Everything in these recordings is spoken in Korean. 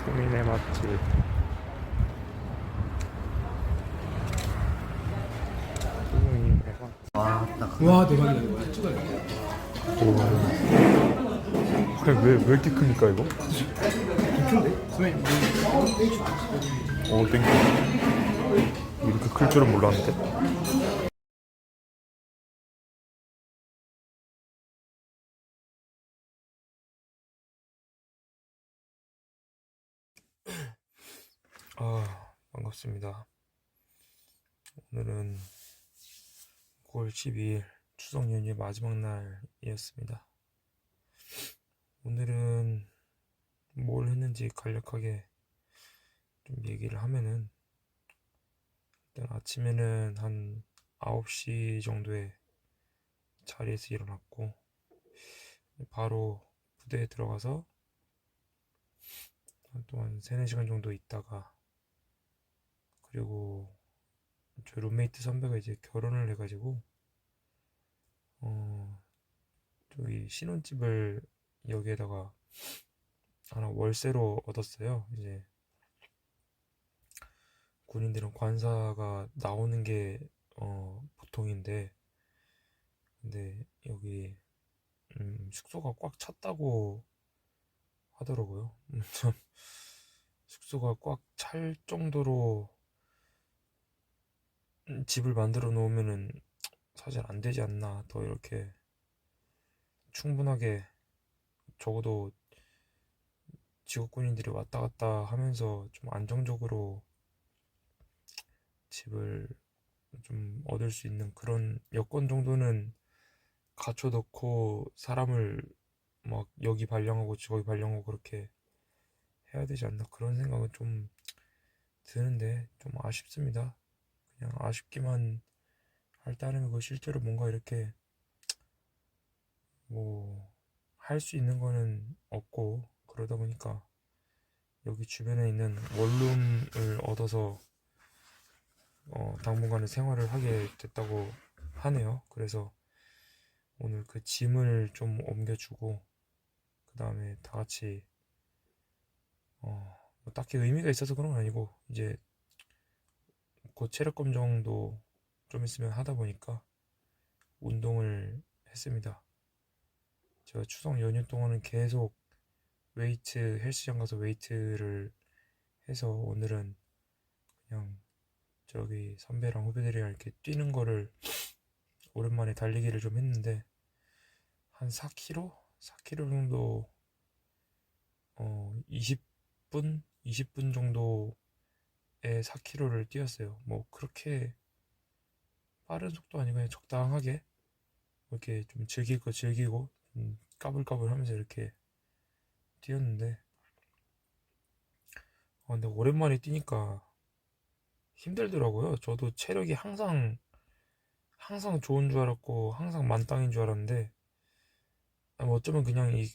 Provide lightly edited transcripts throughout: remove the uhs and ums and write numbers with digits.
꾸미네 맛집. 꾸미네 맛집. 와 대박이다 이거 찍어야 왜 이렇게 큽니까 이거? 큰데? 선생님 오 땡큐. 이렇게 클 줄은 몰랐는데. 반갑습니다. 오늘은 9월 12일 추석 연휴 마지막 날이었습니다. 오늘은 뭘 했는지 간략하게 좀 얘기를 하면은, 일단 아침에는 한 9시 정도에 자리에서 일어났고 바로 부대에 들어가서 한 3, 4시간 정도 있다가, 그리고 저 룸메이트 선배가 이제 결혼을 해가지고 저기 신혼집을 여기에다가 하나 월세로 얻었어요. 이제 군인들은 관사가 나오는 게 보통인데, 근데 여기 숙소가 꽉 찼다고 하더라고요. 참 숙소가 꽉 찰 정도로 집을 만들어 놓으면은 사실 안 되지 않나. 더 이렇게 충분하게, 적어도 직업군인들이 왔다 갔다 하면서 좀 안정적으로 집을 좀 얻을 수 있는 그런 여건 정도는 갖춰 놓고 사람을 막 여기 발령하고 저기 발령하고 그렇게 해야 되지 않나, 그런 생각은 좀 드는데 좀 아쉽습니다. 그냥 아쉽기만 할 따름이고, 실제로 뭔가 이렇게 뭐 할 수 있는 거는 없고, 그러다 보니까 여기 주변에 있는 원룸을 얻어서 당분간은 생활을 하게 됐다고 하네요. 그래서 오늘 그 짐을 좀 옮겨주고, 그 다음에 다 같이 뭐 딱히 의미가 있어서 그런 건 아니고, 이제 곧 체력 검정도 좀 있으면 하다 보니까 운동을 했습니다. 제가 추석 연휴 동안은 계속 헬스장 가서 웨이트를 해서, 오늘은 그냥 저기 선배랑 후배들이랑 이렇게 뛰는 거를, 오랜만에 달리기를 좀 했는데 한 4km? 4km 정도 20분 정도에 4km를 뛰었어요. 뭐 그렇게 빠른 속도 아니고 그냥 적당하게 이렇게 좀 즐길 거 즐기고 까불까불 하면서 이렇게 뛰었는데, 근데 오랜만에 뛰니까 힘들더라고요. 저도 체력이 항상 좋은 줄 알았고 항상 만땅인 줄 알았는데, 뭐 어쩌면 그냥 이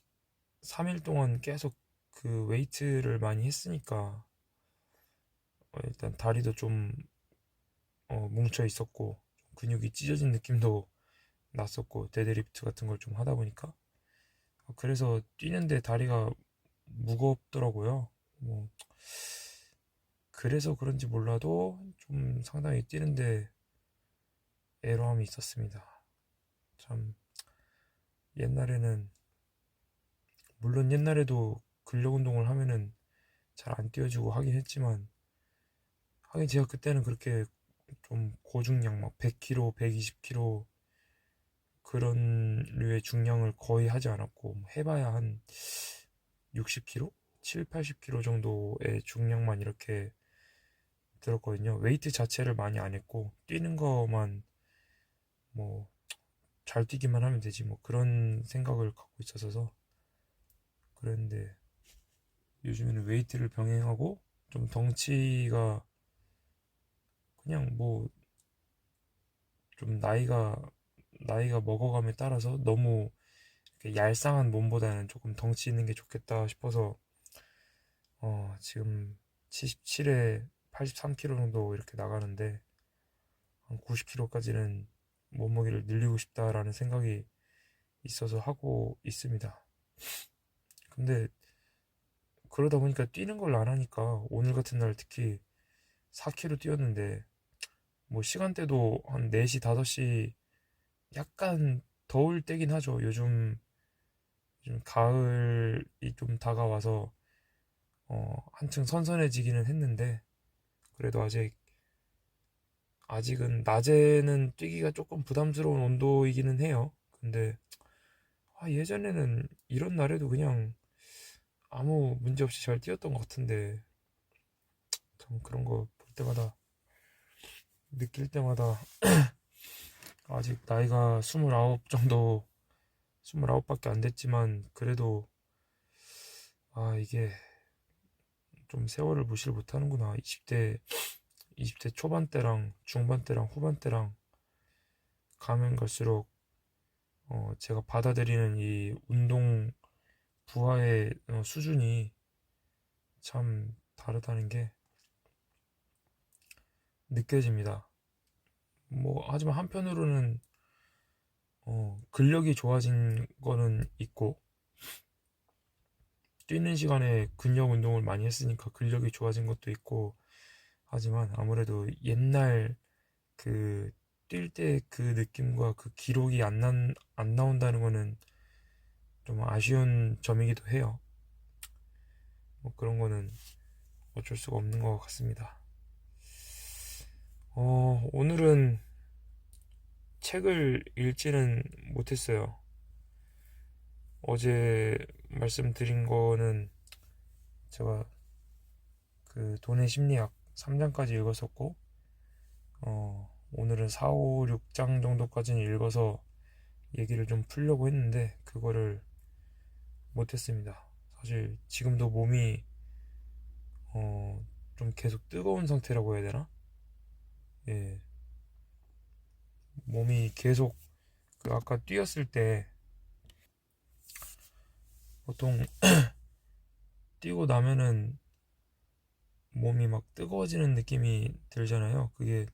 3일 동안 계속 그 웨이트를 많이 했으니까 일단 다리도 좀 뭉쳐 있었고 근육이 찢어진 느낌도 났었고, 데드리프트 같은 걸 좀 하다 보니까 그래서 뛰는데 다리가 무겁더라고요. 뭐 그래서 그런지 몰라도 좀 상당히 뛰는데 애로함이 있었습니다. 참, 옛날에는, 물론 옛날에도 근력 운동을 하면은 잘 안 뛰어지고 하긴 했지만, 하긴 제가 그때는 그렇게 좀 고중량 막 100kg, 120kg 그런 류의 중량을 거의 하지 않았고, 해봐야 한 60kg? 7, 80kg 정도의 중량만 이렇게 들었거든요. 웨이트 자체를 많이 안 했고, 뛰는 거만 뭐 잘 뛰기만 하면 되지 뭐 그런 생각을 갖고 있었어서 그랬는데, 요즘에는 웨이트를 병행하고 좀 덩치가 그냥 뭐 좀 나이가 먹어감에 따라서 너무 이렇게 얄쌍한 몸보다는 조금 덩치 있는 게 좋겠다 싶어서 지금 77에 83kg 정도 이렇게 나가는데, 한 90kg까지는 몸무게를 늘리고 싶다라는 생각이 있어서 하고 있습니다. 근데 그러다 보니까 뛰는 걸 안 하니까 오늘 같은 날 특히 4km 뛰었는데 뭐 시간대도 한 4시, 5시 약간 더울 때긴 하죠. 요즘 가을이 좀 다가와서 한층 선선해지기는 했는데 그래도 아직은 낮에는 뛰기가 조금 부담스러운 온도이기는 해요. 근데 예전에는 이런 날에도 그냥 아무 문제 없이 잘 뛰었던 것 같은데 참 그런 거 볼 때마다 느낄 때마다 아직 나이가 29 정도 29밖에 안 됐지만 그래도 이게 좀 세월을 무시를 못하는구나. 20대 초반 때랑 중반 때랑 후반 때랑 가면 갈수록 제가 받아들이는 이 운동 부하의 수준이 참 다르다는 게 느껴집니다. 뭐 하지만 한편으로는 근력이 좋아진 거는 있고 뛰는 시간에 근력 운동을 많이 했으니까 근력이 좋아진 것도 있고 하지만 아무래도 옛날 그 뛸 때 그 느낌과 그 기록이 안 나온다는 거는 좀 아쉬운 점이기도 해요. 뭐 그런 거는 어쩔 수가 없는 것 같습니다. 오늘은 책을 읽지는 못했어요. 어제 말씀드린 거는 제가 그 돈의 심리학 3장까지 읽었었고, 오늘은 4, 5, 6장 정도까지는 읽어서 얘기를 좀 풀려고 했는데, 그거를 못했습니다. 사실 지금도 몸이, 좀 계속 뜨거운 상태라고 해야 되나? 예, 몸이 계속, 그 아까 뛰었을 때, 보통 뛰고 나면은 몸이 막 뜨거워지는 느낌이 들잖아요. 그게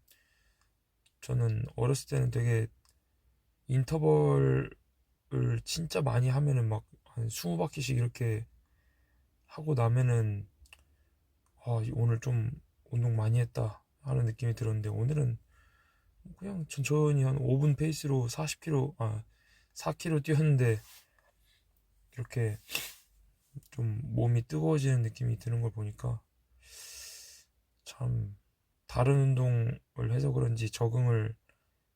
저는 어렸을 때는 되게 인터벌을 진짜 많이 하면은 막 한 20바퀴씩 이렇게 하고 나면은 오늘 좀 운동 많이 했다 하는 느낌이 들었는데 오늘은 그냥 천천히 한 5분 페이스로 4km 뛰었는데 이렇게 좀 몸이 뜨거워지는 느낌이 드는 걸 보니까 참 다른 운동을 해서 그런지 적응을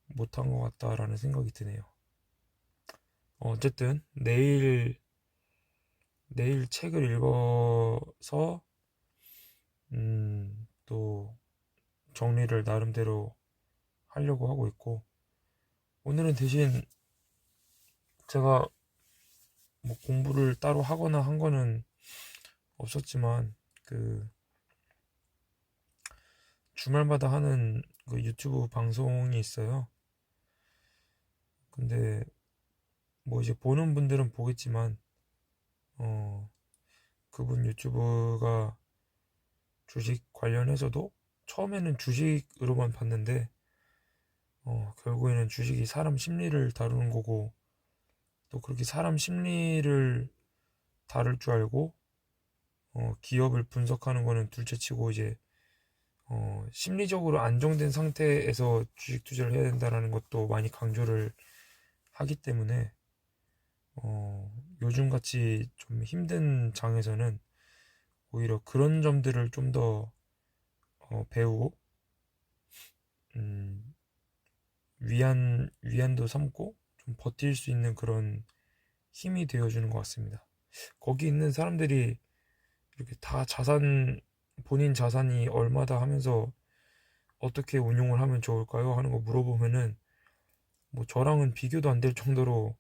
못한 것 같다라는 생각이 드네요. 어쨌든 내일 책을 읽어서 또 정리를 나름대로 하려고 하고 있고 오늘은 대신 제가 뭐 공부를 따로 하거나 한 거는 없었지만 그 주말마다 하는 그 유튜브 방송이 있어요. 근데 뭐 이제 보는 분들은 보겠지만 어 그분 유튜브가 주식 관련해서도 처음에는 주식으로만 봤는데 결국에는 주식이 사람 심리를 다루는 거고 또 그렇게 사람 심리를 다룰 줄 알고 기업을 분석하는 거는 둘째치고 이제 심리적으로 안정된 상태에서 주식 투자를 해야 된다는 것도 많이 강조를 하기 때문에 요즘같이 좀 힘든 장에서는 오히려 그런 점들을 좀 더 배우고 음, 위안도 삼고 좀 버틸 수 있는 그런 힘이 되어주는 것 같습니다. 거기 있는 사람들이 이렇게 다 본인 자산이 얼마다 하면서 어떻게 운용을 하면 좋을까요? 하는 거 물어보면은 뭐 저랑은 비교도 안 될 정도로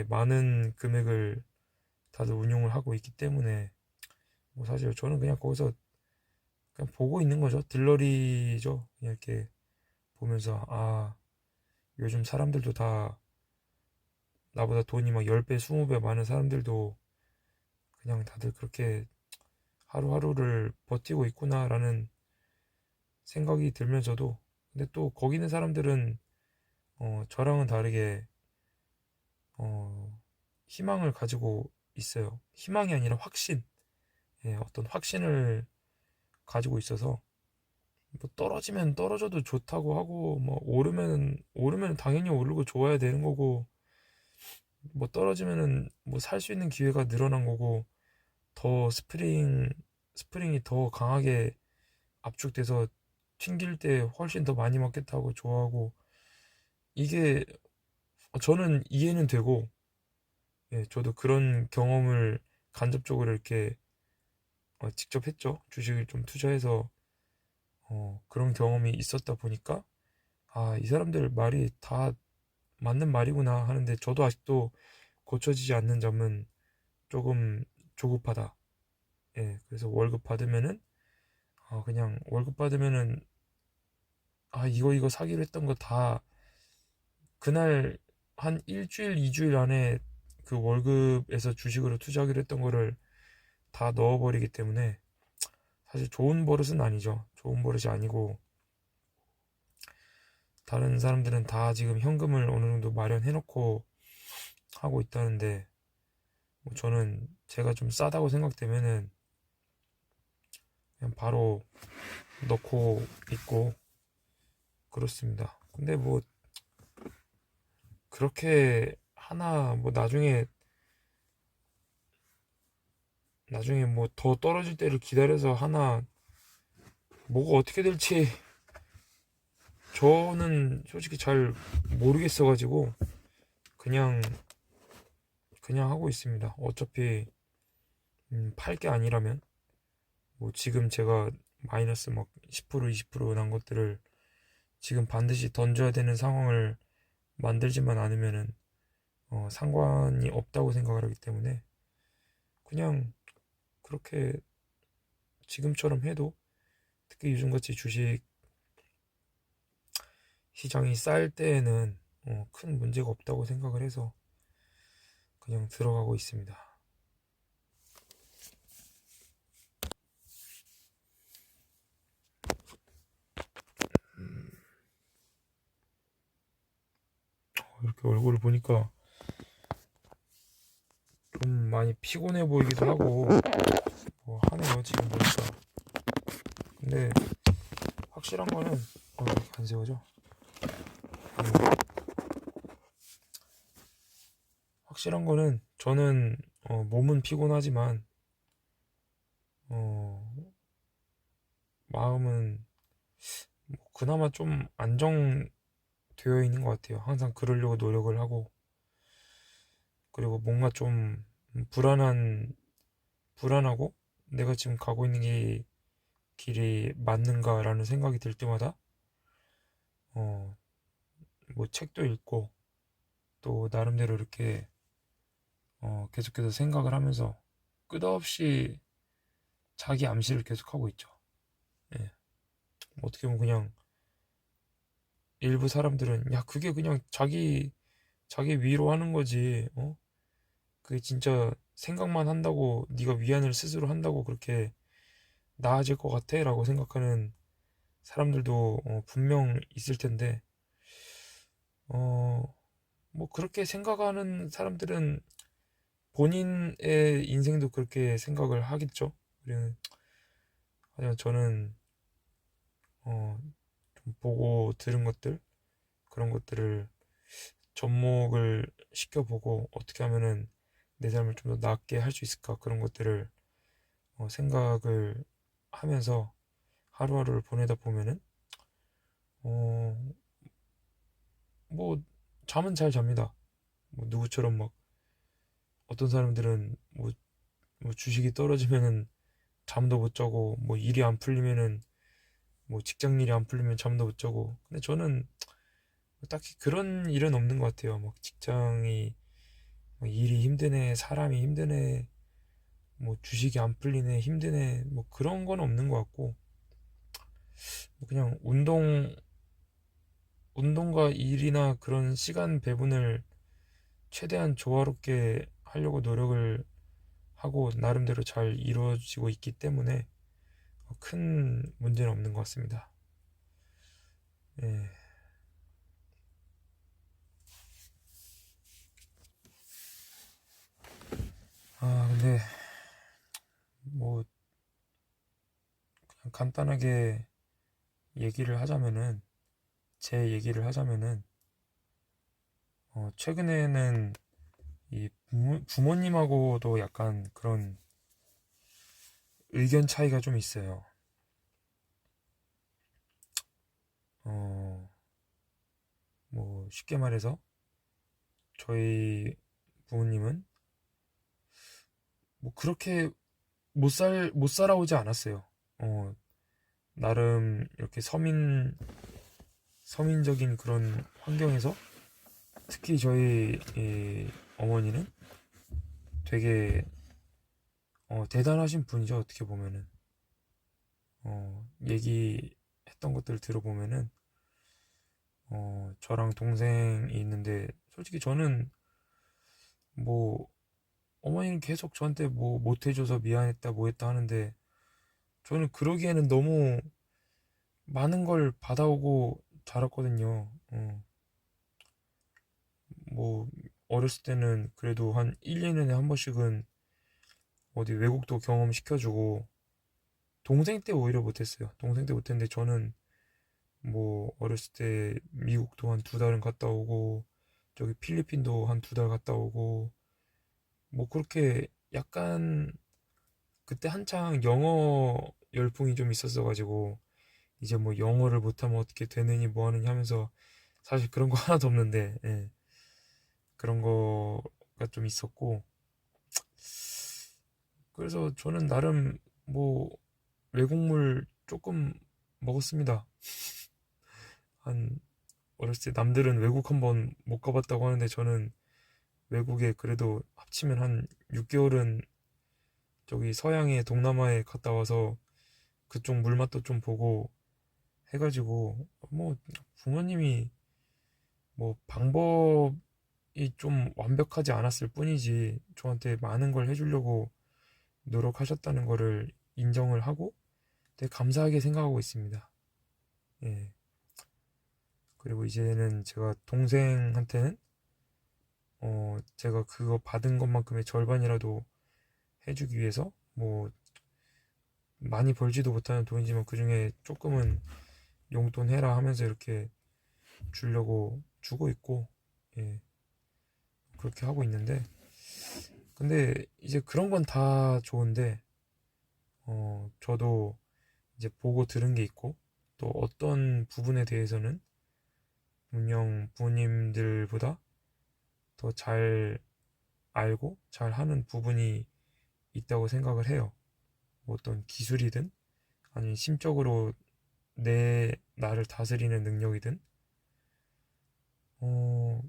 많은 금액을 다들 운용을 하고 있기 때문에 뭐 사실 저는 그냥 거기서 그냥 보고 있는 거죠. 들러리죠. 그냥 이렇게 보면서 요즘 사람들도 다 나보다 돈이 막 10배, 20배 많은 사람들도 그냥 다들 그렇게 하루하루를 버티고 있구나라는 생각이 들면서도 근데 또 거기 있는 사람들은 저랑은 다르게 어, 희망을 가지고 있어요. 희망이 아니라 확신. 어떤 확신을 가지고 있어서 뭐 떨어지면 떨어져도 좋다고 하고 뭐 오르면 당연히 오르고 좋아야 되는 거고 뭐 떨어지면은 뭐 살 수 있는 기회가 늘어난 거고 더 스프링이 더 강하게 압축돼서 튕길 때 훨씬 더 많이 맞겠다고 좋아하고 이게 저는 이해는 되고 저도 그런 경험을 간접적으로 이렇게 직접 했죠. 주식을 좀 투자해서 그런 경험이 있었다 보니까 아, 이 사람들 말이 다 맞는 말이구나 하는데 저도 아직도 고쳐지지 않는 점은 조금 조급하다. 그래서 월급 받으면은 그냥 월급 받으면은 이거 사기로 했던 거 다 그날 한 일주일, 이주일 안에 그 월급에서 주식으로 투자하기로 했던 거를 다 넣어버리기 때문에 사실 좋은 버릇은 아니죠. 좋은 버릇이 아니고 다른 사람들은 다 지금 현금을 어느 정도 마련해놓고 하고 있다는데 뭐 저는 제가 좀 싸다고 생각되면은 그냥 바로 넣고 있고 그렇습니다. 근데 뭐 그렇게 하나 뭐 나중에 뭐 더 떨어질 때를 기다려서 하나 뭐가 어떻게 될지 저는 솔직히 잘 모르겠어가지고 그냥 하고 있습니다. 어차피 팔 게 아니라면 뭐 지금 제가 마이너스 막 10% 20%난 것들을 지금 반드시 던져야 되는 상황을 만들지만 않으면은 상관이 없다고 생각을 하기 때문에 그냥 그렇게 지금처럼 해도 특히 요즘같이 주식 시장이 쌀 때에는 큰 문제가 없다고 생각을 해서 그냥 들어가고 있습니다. 이렇게 얼굴을 보니까 좀 많이 피곤해 보이기도 하고 뭐 하네요 지금 보니까. 근데 확실한 거는 이렇게 안 세워져. 확실한 거는 저는 몸은 피곤하지만 어, 마음은 뭐 그나마 좀 안정되어 있는 것 같아요. 항상 그러려고 노력을 하고 그리고 뭔가 좀 불안하고 내가 지금 가고 있는 게 길이 맞는가라는 생각이 들 때마다 어, 뭐 책도 읽고 또 나름대로 이렇게 계속해서 생각을 하면서 끝없이 자기 암시를 계속하고 있죠. 예. 어떻게 보면 그냥 일부 사람들은 야 그게 그냥 자기 위로하는 거지. 그게 진짜 생각만 한다고 네가 위안을 스스로 한다고 그렇게 나아질 것 같아? 라고 생각하는 사람들도 분명 있을 텐데 어, 뭐 그렇게 생각하는 사람들은 본인의 인생도 그렇게 생각을 하겠죠. 하지만 저는 좀 보고 들은 것들 그런 것들을 접목을 시켜보고 어떻게 하면은 내 삶을 좀 더 낫게 할 수 있을까 그런 것들을 생각을 하면서 하루하루를 보내다 보면은 어, 뭐 잠은 잘 잡니다. 뭐 누구처럼 막 어떤 사람들은 뭐 주식이 떨어지면은 잠도 못 자고 뭐 일이 안 풀리면은 뭐 직장 일이 안 풀리면 잠도 못 자고 근데 저는 딱히 그런 일은 없는 것 같아요. 막 직장이 막 일이 힘드네 사람이 힘드네 뭐 주식이 안 풀리네 힘드네 뭐 그런 건 없는 것 같고 뭐 그냥 운동과 일이나 그런 시간 배분을 최대한 조화롭게 하려고 노력을 하고 나름대로 잘 이루어지고 있기 때문에 큰 문제는 없는 것 같습니다. 예. 근데 뭐 간단하게 얘기를 하자면은, 제 얘기를 하자면은, 최근에는 이 부모님하고도 약간 그런 의견 차이가 좀 있어요. 어, 뭐 쉽게 말해서 저희 부모님은 뭐 그렇게 못 살아오지 않았어요. 어, 나름 이렇게 서민적인 그런 환경에서 특히 저희 이 어머니는 되게 대단하신 분이죠. 어떻게 보면은 얘기했던 것들 들어보면은 저랑 동생이 있는데 솔직히 저는 뭐 어머니는 계속 저한테 뭐 못해줘서 미안했다 뭐 했다 하는데 저는 그러기에는 너무 많은 걸 받아오고 자랐거든요. 뭐 어렸을 때는 그래도 한 1, 2년에 한 번씩은 어디 외국도 경험시켜주고 동생 때 오히려 못했어요. 동생 때 못했는데 저는 뭐 어렸을 때 미국도 한 2달은 갔다 오고 저기 필리핀도 한 2달 갔다 오고 뭐 그렇게 약간 그때 한창 영어 열풍이 좀 있었어가지고 이제 뭐 영어를 못하면 어떻게 되느니 뭐 하느니 하면서 사실 그런 거 하나도 없는데 예, 그런 거가 좀 있었고 그래서 저는 나름 뭐 외국물 조금 먹었습니다. 한 어렸을 때 남들은 외국 한번 못 가봤다고 하는데 저는 외국에 그래도 합치면 한 6개월은 저기 서양에 동남아에 갔다 와서 그쪽 물맛도 좀 보고 해가지고 뭐 부모님이 뭐 방법이 좀 완벽하지 않았을 뿐이지 저한테 많은 걸 해주려고 노력하셨다는 거를 인정을 하고 되게 감사하게 생각하고 있습니다. 예. 그리고 이제는 제가 동생한테는 제가 그거 받은 것만큼의 절반이라도 해주기 위해서 뭐 많이 벌지도 못하는 돈이지만 그중에 조금은 용돈 해라 하면서 이렇게 주려고 주고 있고 예, 그렇게 하고 있는데 근데 이제 그런 건 다 좋은데 저도 이제 보고 들은 게 있고 또 어떤 부분에 대해서는 분명 부모님들보다 더 잘 알고 잘 하는 부분이 있다고 생각을 해요. 뭐 어떤 기술이든 아니면 심적으로 내 나를 다스리는 능력이든 어,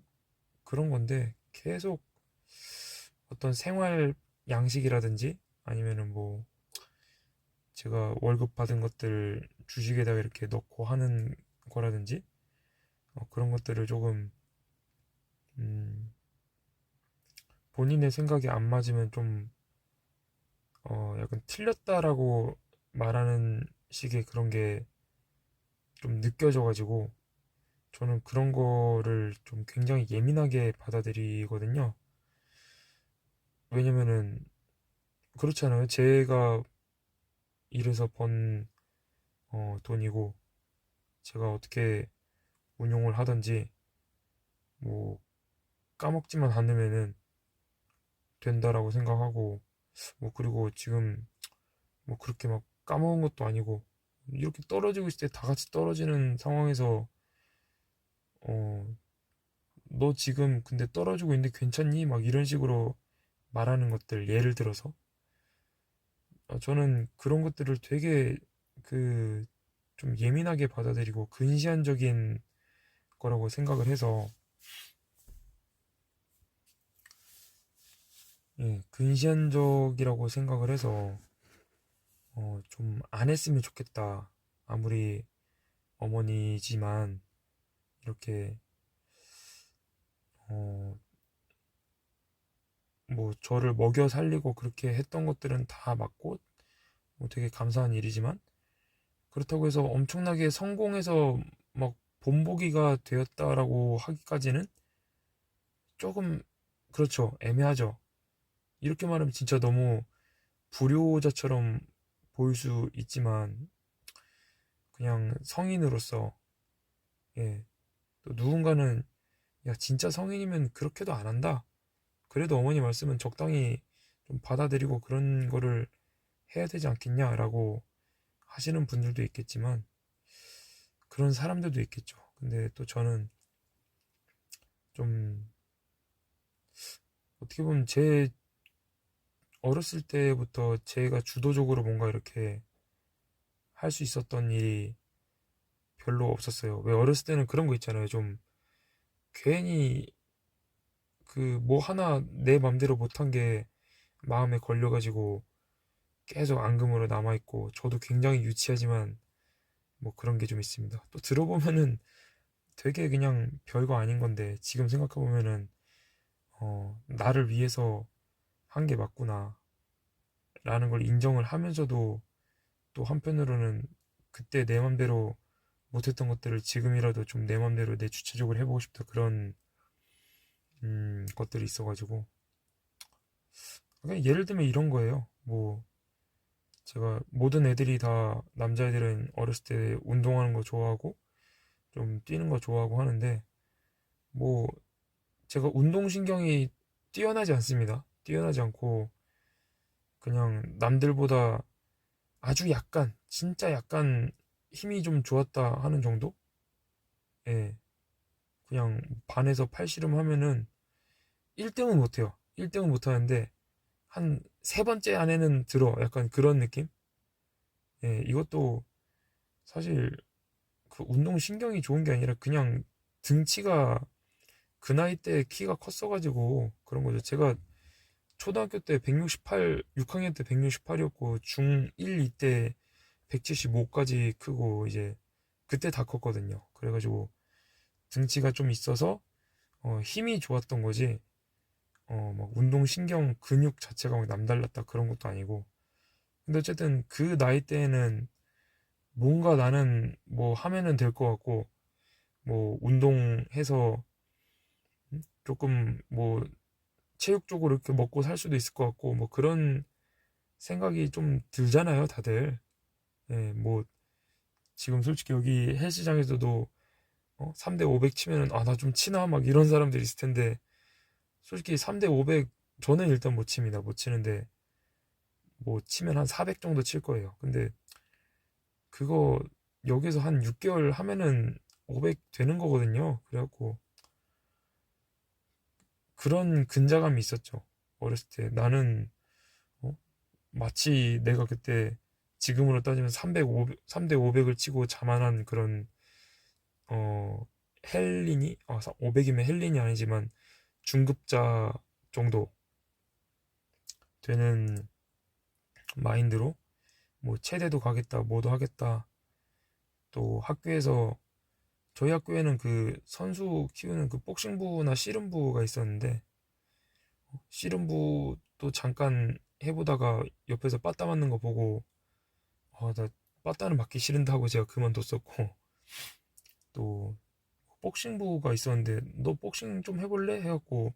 그런 건데 계속 어떤 생활 양식이라든지 아니면은 뭐 제가 월급 받은 것들 주식에다가 이렇게 넣고 하는 거라든지 그런 것들을 조금 음, 본인의 생각이 안 맞으면 좀 약간 틀렸다라고 말하는 식의 그런 게 좀 느껴져가지고 저는 그런 거를 좀 굉장히 예민하게 받아들이거든요. 왜냐면은 그렇잖아요. 제가 일해서 번 돈이고 제가 어떻게 운용을 하든지 뭐 까먹지만 않으면은 된다라고 생각하고 뭐 그리고 지금 뭐 그렇게 막 까먹은 것도 아니고 이렇게 떨어지고 있을 때 다 같이 떨어지는 상황에서 어, 너 지금 근데 떨어지고 있는데 괜찮니? 막 이런 식으로 말하는 것들 예를 들어서 저는 그런 것들을 되게 그 좀 예민하게 받아들이고 근시안적인 거라고 생각을 해서 예, 근시안적이라고 생각을 해서 좀 안 했으면 좋겠다. 아무리 어머니지만 이렇게 어, 뭐 저를 먹여 살리고 그렇게 했던 것들은 다 맞고 뭐 되게 감사한 일이지만 그렇다고 해서 엄청나게 성공해서 막 본보기가 되었다라고 하기까지는 조금 그렇죠. 애매하죠. 이렇게 말하면 진짜 너무 불효자처럼 보일 수 있지만 그냥 성인으로서, 예, 또 누군가는 야 진짜 성인이면 그렇게도 안 한다. 그래도 어머니 말씀은 적당히 좀 받아들이고 그런 거를 해야 되지 않겠냐라고 하시는 분들도 있겠지만 그런 사람들도 있겠죠. 근데 또 저는 좀 어떻게 보면 제 어렸을 때부터 제가 주도적으로 뭔가 이렇게 할 수 있었던 일이 별로 없었어요. 왜 어렸을 때는 그런 거 있잖아요. 좀 괜히 그 뭐 하나 내 맘대로 못한 게 마음에 걸려가지고 계속 앙금으로 남아있고 저도 굉장히 유치하지만 뭐 그런 게 좀 있습니다. 또 들어보면은 되게 그냥 별거 아닌 건데 지금 생각해보면은 나를 위해서 한 게 맞구나 라는 걸 인정을 하면서도 또 한편으로는 그때 내 맘대로 못했던 것들을 지금이라도 좀 내 맘대로 내 주체적으로 해보고 싶다 그런 것들이 있어가지고 그냥 예를 들면 이런 거예요. 뭐 제가 모든 애들이 다 남자애들은 어렸을 때 운동하는 거 좋아하고 좀 뛰는 거 좋아하고 하는데 뭐 제가 운동신경이 뛰어나지 않습니다. 뛰어나지 않고 그냥 남들보다 아주 약간 진짜 약간 힘이 좀 좋았다 하는 정도? 예, 그냥 반에서 팔씨름 하면은 1등은 못해요. 1등은 못하는데 한 세 번째 안에는 들어. 약간 그런 느낌? 예, 이것도 사실 그 운동 신경이 좋은 게 아니라 그냥 등치가 그 나이 때 키가 컸어가지고 그런 거죠. 제가 초등학교 때 168, 6학년 때 168이었고 중1, 2 때 175까지 크고 이제 그때 다 컸거든요. 그래가지고 등치가 좀 있어서 힘이 좋았던 거지. 막 운동 신경 근육 자체가 막 남달랐다 그런 것도 아니고. 근데 어쨌든 그 나이 때에는 뭔가 나는 뭐 하면은 될 것 같고 뭐 운동해서 조금 뭐 체육적으로 이렇게 먹고 살 수도 있을 것 같고 뭐 그런 생각이 좀 들잖아요, 다들. 예, 뭐 지금 솔직히 여기 헬스장에서도 3대 500 치면은 아, 나 좀 치나 막 이런 사람들이 있을 텐데 솔직히 3대 500 저는 일단 못 칩니다. 못 치는데 뭐 치면 한 400 정도 칠 거예요. 근데 그거 여기서 한 6개월 하면은 500 되는 거거든요. 그래갖고 그런 근자감이 있었죠. 어렸을 때 나는 어? 마치 내가 그때 지금으로 따지면 300, 500, 3대 500을 치고 자만한 그런 어 헬린이 500이면 헬린이 아니지만 중급자 정도 되는 마인드로 뭐 체대도 가겠다 뭐도 하겠다 또 학교에서 저희 학교에는 그 선수 키우는 그 복싱부나 씨름부가 있었는데 씨름부도 잠깐 해보다가 옆에서 빠따 맞는 거 보고 나 빠따는 맞기 싫은데 하고 제가 그만뒀었고 또 복싱부가 있었는데 너 복싱 좀 해볼래? 해갖고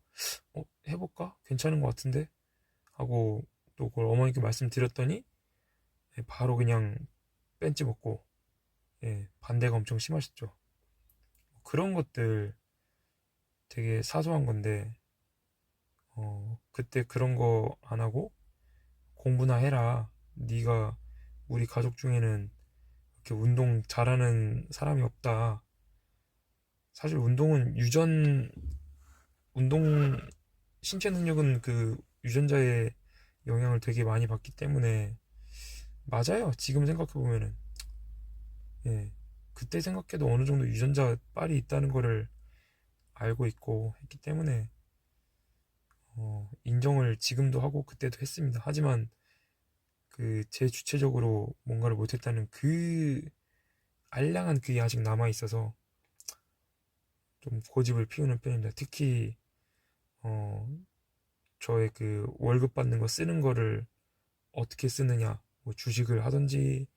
해볼까? 괜찮은 것 같은데? 하고 또 그걸 어머니께 말씀드렸더니 바로 그냥 뺀지 먹고 반대가 엄청 심하셨죠. 그런 것들 되게 사소한 건데 그때 그런 거 안 하고 공부나 해라. 네가 우리 가족 중에는 이렇게 운동 잘하는 사람이 없다. 사실 운동 신체 능력은 그 유전자의 영향을 되게 많이 받기 때문에 맞아요. 지금 생각해 보면은 예. 그때 생각해도 어느 정도 유전자 빨이 있다는 거를 알고 있고 했기 때문에 인정을 지금도 하고 그때도 했습니다. 하지만 그 제 주체적으로 뭔가를 못했다는 그 알량한 그게 아직 남아 있어서 좀 고집을 피우는 편입니다. 특히 어, 저의 그 월급 받는 거 쓰는 거를 어떻게 쓰느냐, 뭐 주식을 하든지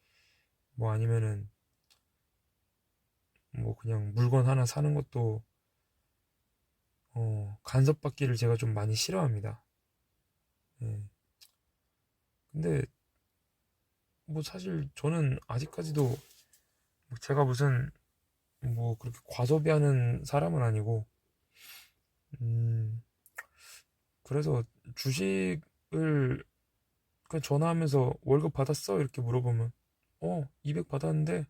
뭐 아니면은 뭐 그냥 물건 하나 사는 것도 간섭받기를 제가 좀 많이 싫어합니다. 예. 근데 뭐 사실 저는 아직까지도 제가 무슨 뭐 그렇게 과소비하는 사람은 아니고, 음, 그래서 주식을 그냥 전화하면서 월급 받았어? 이렇게 물어보면, 200 받았는데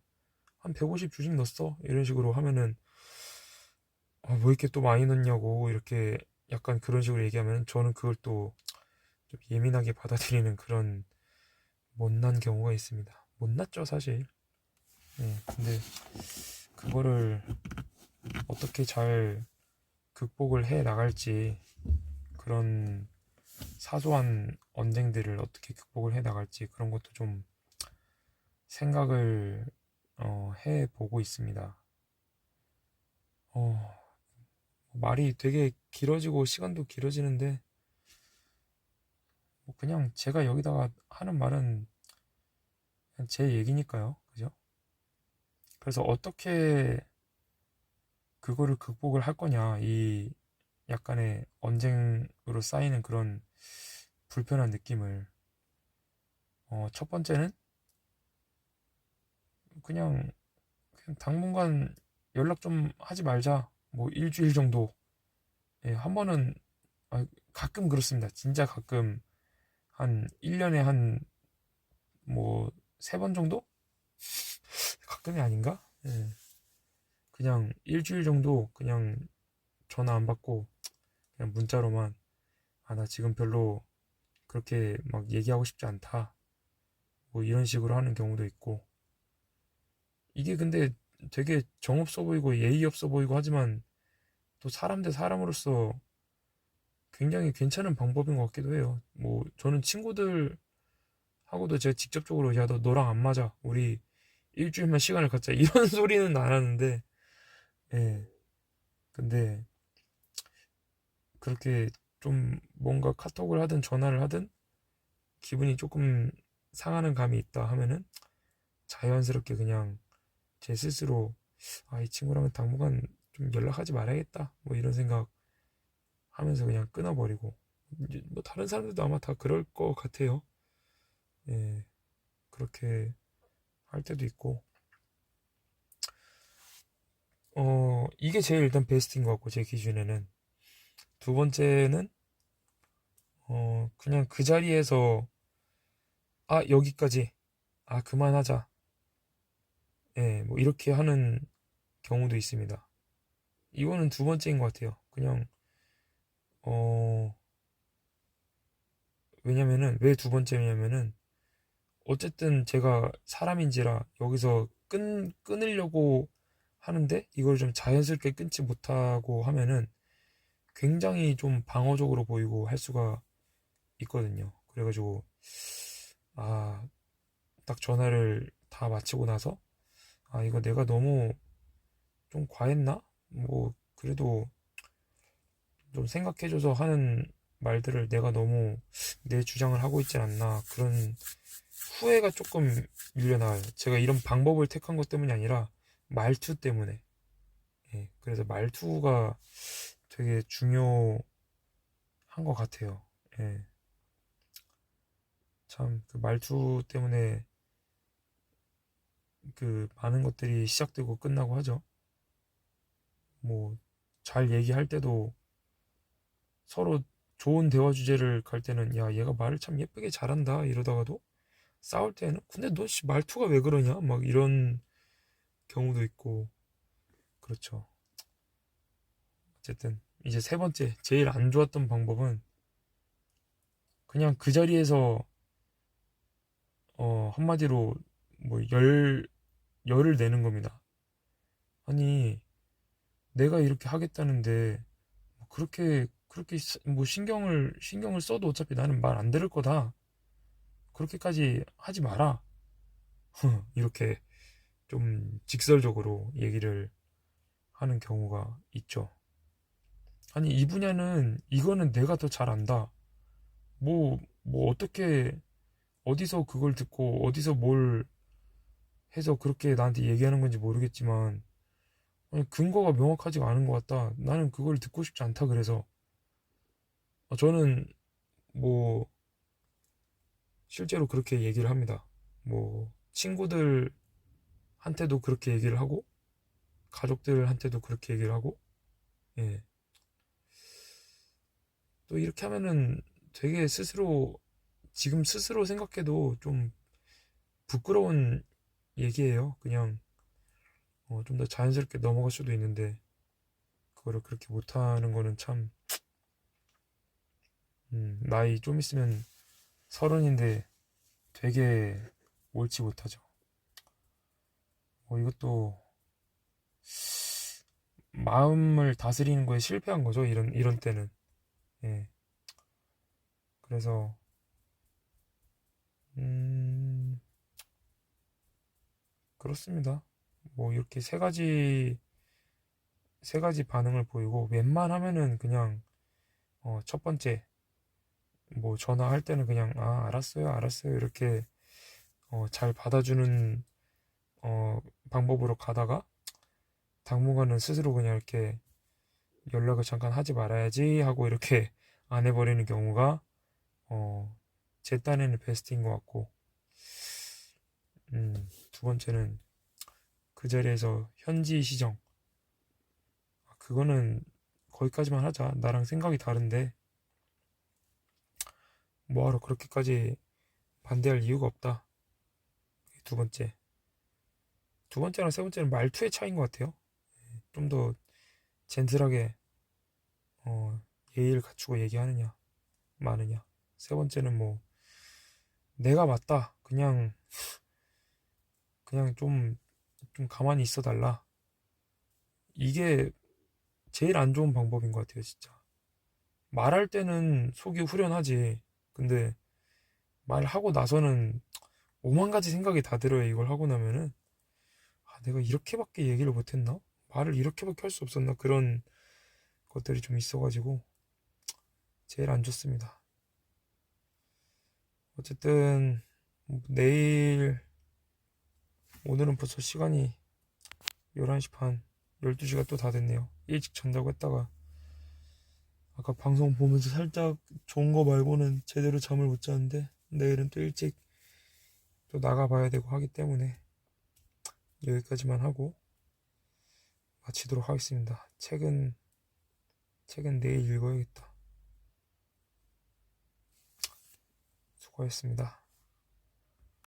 한 150 주식 넣었어? 이런 식으로 하면은, 왜 이렇게 또 많이 넣냐고, 이렇게 약간 그런 식으로 얘기하면 저는 그걸 또 좀 예민하게 받아들이는 그런 못난 경우가 있습니다. 못났죠, 사실. 근데 그거를 어떻게 잘 극복을 해 나갈지, 그런 사소한 언쟁들을 어떻게 극복을 해 나갈지, 그런 것도 좀 생각을 해 보고 있습니다. 어, 말이 되게 길어지고 시간도 길어지는데, 뭐 그냥 제가 여기다가 하는 말은 그냥 제 얘기니까요. 그죠? 그래서 어떻게 그거를 극복을 할 거냐, 이 약간의 언쟁으로 쌓이는 그런 불편한 느낌을. 첫 번째는 그냥, 당분간 연락 좀 하지 말자. 뭐 일주일 정도. 예, 한 번은, 가끔 그렇습니다. 진짜 가끔 한 1년에 한 뭐 3번 정도? 가끔이 아닌가? 예, 그냥 일주일 정도 그냥 전화 안 받고 그냥 문자로만, 나 지금 별로 그렇게 막 얘기하고 싶지 않다. 뭐 이런 식으로 하는 경우도 있고. 이게 근데 되게 정없어 보이고 예의 없어 보이고 하지만, 또 사람 대 사람으로서 굉장히 괜찮은 방법인 것 같기도 해요. 뭐 저는 친구들하고도 제가 직접적으로, 야, 너 너랑 안 맞아, 우리 일주일만 시간을 갖자, 이런 소리는 안 하는데, 예. 근데 그렇게 좀 뭔가 카톡을 하든 전화를 하든 기분이 조금 상하는 감이 있다 하면은, 자연스럽게 그냥 제 스스로, 이 친구랑은 당분간 좀 연락하지 말아야겠다, 뭐 이런 생각 하면서 그냥 끊어버리고. 이제 뭐 다른 사람들도 아마 다 그럴 것 같아요. 예, 그렇게 할 때도 있고. 이게 제일 일단 베스트인 것 같고, 제 기준에는. 두 번째는, 그냥 그 자리에서, 여기까지, 그만하자. 예, 뭐 이렇게 하는 경우도 있습니다. 이거는 두 번째인 것 같아요. 그냥, 어, 왜냐면은, 왜 두 번째냐면은, 어쨌든 제가 사람인지라 여기서 끊으려고 하는데, 이걸 좀 자연스럽게 끊지 못하고 하면은 굉장히 좀 방어적으로 보이고 할 수가 있거든요. 그래가지고, 아, 딱 전화를 다 마치고 나서, 이거 내가 너무 좀 과했나? 뭐, 그래도 좀 생각해줘서 하는 말들을 내가 너무 내 주장을 하고 있지 않나, 그런 후회가 조금 밀려나와요. 제가 이런 방법을 택한 것 때문이 아니라 말투 때문에. 예, 그래서 말투가 되게 중요한 것 같아요. 예, 참 그 말투 때문에 그 많은 것들이 시작되고 끝나고 하죠. 뭐 잘 얘기할 때도, 서로 좋은 대화 주제를 갈 때는, 야, 얘가 말을 참 예쁘게 잘한다, 이러다가도 싸울 때는, 근데 너 말투가 왜 그러냐, 막 이런 경우도 있고. 그렇죠. 어쨌든 이제 세 번째, 제일 안 좋았던 방법은 그냥 그 자리에서, 한마디로 뭐 열을 내는 겁니다. 아니, 내가 이렇게 하겠다는데 뭐 그렇게 뭐 신경을 써도 어차피 나는 말 안 들을 거다. 그렇게까지 하지 마라. 이렇게 좀 직설적으로 얘기를 하는 경우가 있죠. 아니, 이 분야는 이거는 내가 더 잘 안다. 뭐 어떻게, 어디서 그걸 듣고 어디서 뭘 해서 그렇게 나한테 얘기하는 건지 모르겠지만, 아니, 근거가 명확하지가 않은 것 같다. 나는 그걸 듣고 싶지 않다. 그래서 저는 뭐 실제로 그렇게 얘기를 합니다. 뭐 친구들 한테도 그렇게 얘기를 하고 가족들한테도 그렇게 얘기를 하고, 예. 또 이렇게 하면은 되게 지금 스스로 생각해도 좀 부끄러운 얘기예요. 그냥 좀 더 자연스럽게 넘어갈 수도 있는데 그거를 그렇게 못하는 거는 참, 나이 좀 있으면 30인데 되게 옳지 못하죠. 이것도 마음을 다스리는 거에 실패한 거죠. 이런 때는. 예. 그래서 음, 그렇습니다. 뭐 이렇게 세 가지 반응을 보이고 웬만하면은 그냥 첫 번째 뭐 전화할 때는 그냥 알았어요 알았어요 이렇게 잘 받아주는 방법으로 가다가 당분간은 스스로 그냥 이렇게 연락을 잠깐 하지 말아야지 하고 이렇게 안 해버리는 경우가 어, 제 딴에는 베스트인 것 같고, 두 번째는 그 자리에서 현지 시정. 그거는 거기까지만 하자. 나랑 생각이 다른데 뭐하러 그렇게까지 반대할 이유가 없다. 두 번째. 두 번째랑 세 번째는 말투의 차이인 것 같아요. 좀 더 젠틀하게 예의를 갖추고 얘기하느냐, 마느냐. 세 번째는 뭐 내가 맞다. 그냥 좀 가만히 있어 달라. 이게 제일 안 좋은 방법인 것 같아요, 진짜. 말할 때는 속이 후련하지. 근데 말하고 나서는 오만 가지 생각이 다 들어요. 이걸 하고 나면은 내가 이렇게밖에 얘기를 못했나? 말을 이렇게밖에 할 수 없었나? 그런 것들이 좀 있어가지고 제일 안 좋습니다. 어쨌든 내일 오늘은 벌써 시간이 11시 반, 12시가 또 다 됐네요. 일찍 잔다고 했다가 아까 방송 보면서 살짝 좋은 거 말고는 제대로 잠을 못 잤는데 내일은 또 일찍 또 나가봐야 되고 하기 때문에 여기까지만 하고 마치도록 하겠습니다. 책은 내일 읽어야겠다. 수고하셨습니다.